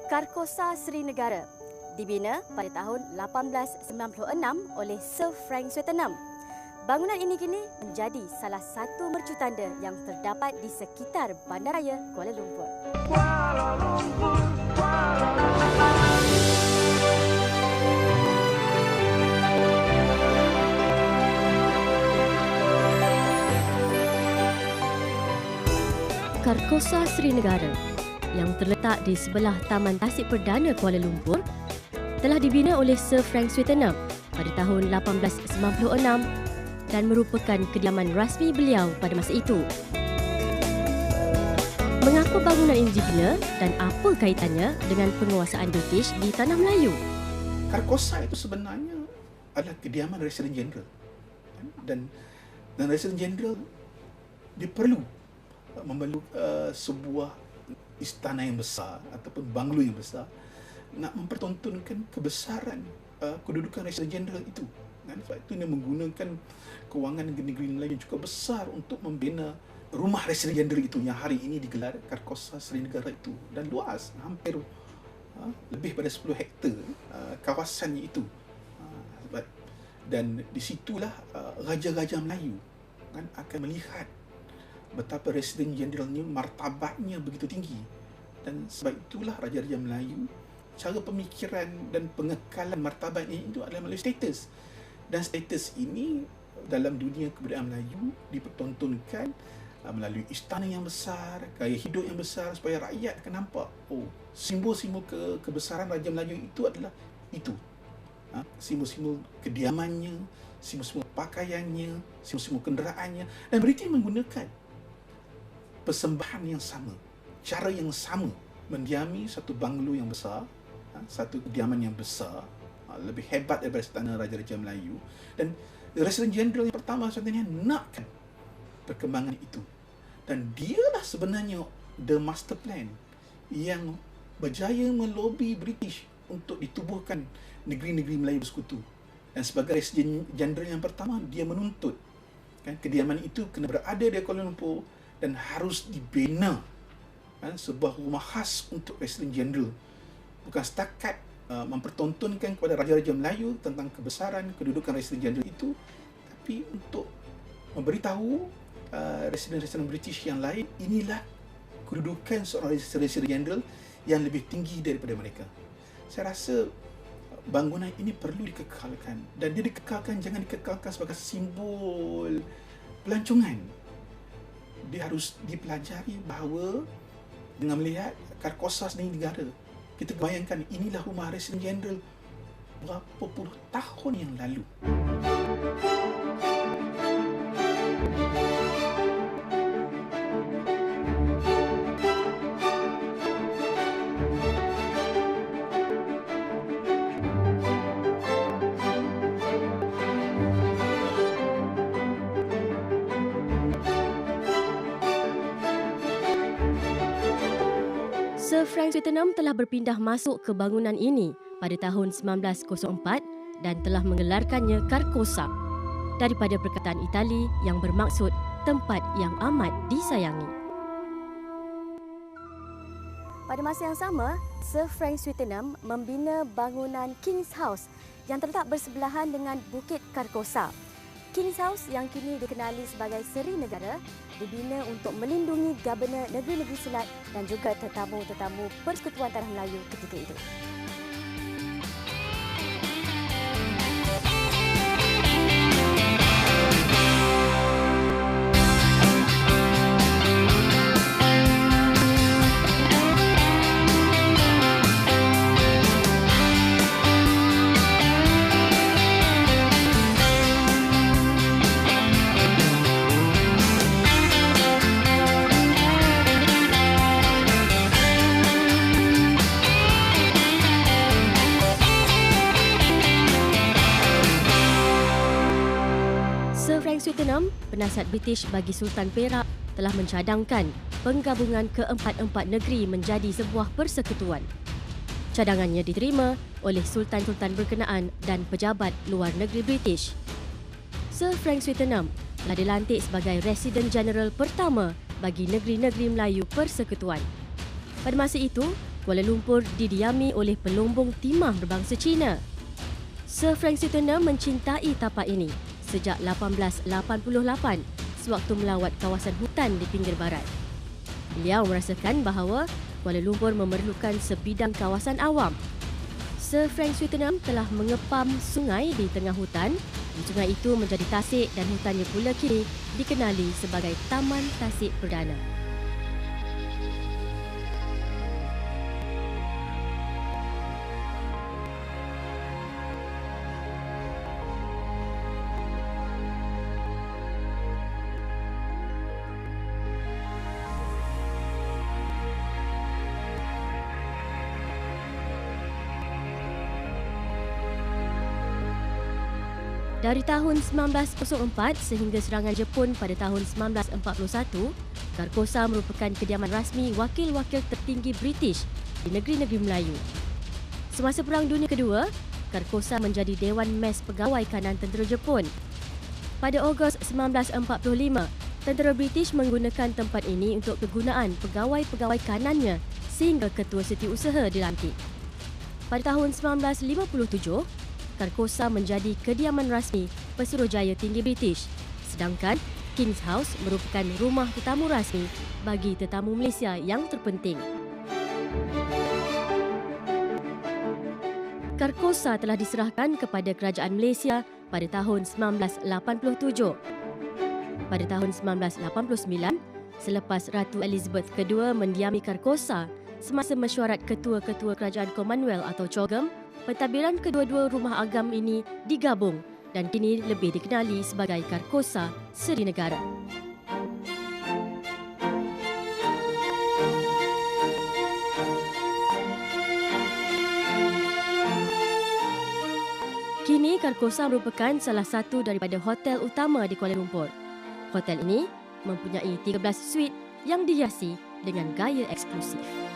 Karkosa Sri Negara dibina pada tahun 1896 oleh Sir Frank Swettenham. Bangunan ini kini menjadi salah satu mercutanda yang terdapat di sekitar Bandaraya Kuala Lumpur. Kuala Lumpur, Kuala Lumpur. Karkosa Sri Negara yang terletak di sebelah Taman Tasik Perdana Kuala Lumpur telah dibina oleh Sir Frank Swettenham pada tahun 1896 dan merupakan kediaman rasmi beliau pada masa itu. Mengapa bangunan ini dibina dan apa kaitannya dengan penguasaan British di Tanah Melayu? Karkosa itu sebenarnya adalah kediaman Residen Jeneral. Dan Residen Jeneral dia perlu memerlukan sebuah istana yang besar ataupun banglo yang besar nak mempertontonkan kebesaran kedudukan Residen Jeneral itu. Dan sebab itu dia menggunakan kewangan negeri-negeri Melayu yang cukup besar untuk membina rumah Residen Jeneral itu yang hari ini digelar Karkosa Sri Negara itu, dan luas hampir lebih pada 10 hektar kawasannya itu. Dan di situlah raja-raja Melayu akan melihat betapa Residen Jeneral ni martabatnya begitu tinggi. Dan sebab itulah raja-raja Melayu, cara pemikiran dan pengekalan martabatnya itu adalah melalui status. Dan status ini dalam dunia kebudayaan Melayu dipertontonkan melalui istana yang besar, gaya hidup yang besar, supaya rakyat akan nampak, simbol-simbol kebesaran Raja Melayu itu adalah itu. Simbol-simbol kediamannya, simbol-simbol pakaiannya, simbol-simbol kenderaannya. Dan British menggunakan persembahan yang sama, cara yang sama mendiami satu banglo yang besar, satu kediaman yang besar, lebih hebat daripada istana Raja-Raja Melayu. Dan Residen Jeneral yang pertama sebenarnya nakkan perkembangan itu. Dan dialah sebenarnya the master plan yang berjaya melobi British untuk ditubuhkan negeri-negeri Melayu bersekutu. Dan sebagai Residen Jeneral yang pertama, dia menuntut kediaman itu kena berada di Kuala Lumpur dan harus dibina sebuah rumah khas untuk Residen Jeneral. Bukan setakat mempertontonkan kepada Raja-Raja Melayu tentang kebesaran kedudukan Residen Jeneral itu, tapi untuk memberitahu Residen-Residen British yang lain, inilah kedudukan seorang Residen Jeneral yang lebih tinggi daripada mereka. Saya rasa bangunan ini perlu dikekalkan, dan dia dikekalkan, jangan dikekalkan sebagai simbol pelancongan. Dia harus dipelajari bahawa dengan melihat Karkosa Sri Negara, kita bayangkan inilah rumah Residen Jeneral berapa puluh tahun yang lalu. Sir Frank Swettenham telah berpindah masuk ke bangunan ini pada tahun 1904 dan telah menggelarkannya Karkosa daripada perkataan Itali yang bermaksud tempat yang amat disayangi. Pada masa yang sama, Sir Frank Swettenham membina bangunan King's House yang terletak bersebelahan dengan Bukit Karkosa. King's House yang kini dikenali sebagai Sri Negara dibina untuk melindungi Governor Negeri-Negeri Selat dan juga tetamu-tetamu Persekutuan Tanah Melayu ketika itu. Swettenham, penasihat British bagi Sultan Perak, telah mencadangkan penggabungan keempat-empat negeri menjadi sebuah persekutuan. Cadangannya diterima oleh sultan-sultan berkenaan dan pejabat luar negeri British. Sir Frank Swettenham telah dilantik sebagai Residen Jeneral pertama bagi negeri-negeri Melayu Persekutuan. Pada masa itu, Kuala Lumpur didiami oleh pelombong timah berbangsa Cina. Sir Frank Swettenham mencintai tapak ini sejak 1888 sewaktu melawat kawasan hutan di pinggir barat. Beliau merasakan bahawa Kuala Lumpur memerlukan sebidang kawasan awam. Sir Frank Swettenham telah mengepam sungai di tengah hutan. Sungai itu menjadi tasik dan hutannya pula kini dikenali sebagai Taman Tasik Perdana. Dari tahun 1904 sehingga serangan Jepun pada tahun 1941, Karkosa merupakan kediaman rasmi wakil-wakil tertinggi British di negeri-negeri Melayu. Semasa Perang Dunia Kedua, Karkosa menjadi Dewan Mes Pegawai Kanan Tentera Jepun. Pada Ogos 1945, tentera British menggunakan tempat ini untuk kegunaan pegawai-pegawai kanannya sehingga Ketua Setiausaha dilantik. Pada tahun 1957, Karkosa menjadi kediaman rasmi Pesuruhjaya Tinggi British, sedangkan King's House merupakan rumah tetamu rasmi bagi tetamu Malaysia yang terpenting. Karkosa telah diserahkan kepada Kerajaan Malaysia pada tahun 1987. Pada tahun 1989, selepas Ratu Elizabeth II mendiami Karkosa semasa mesyuarat ketua-ketua Kerajaan Commonwealth atau COGM, pentadbiran kedua-dua rumah agam ini digabung dan kini lebih dikenali sebagai Karkosa Seri Negara. Kini Karkosa merupakan salah satu daripada hotel utama di Kuala Lumpur. Hotel ini mempunyai 13 suite yang dihiasi dengan gaya eksklusif.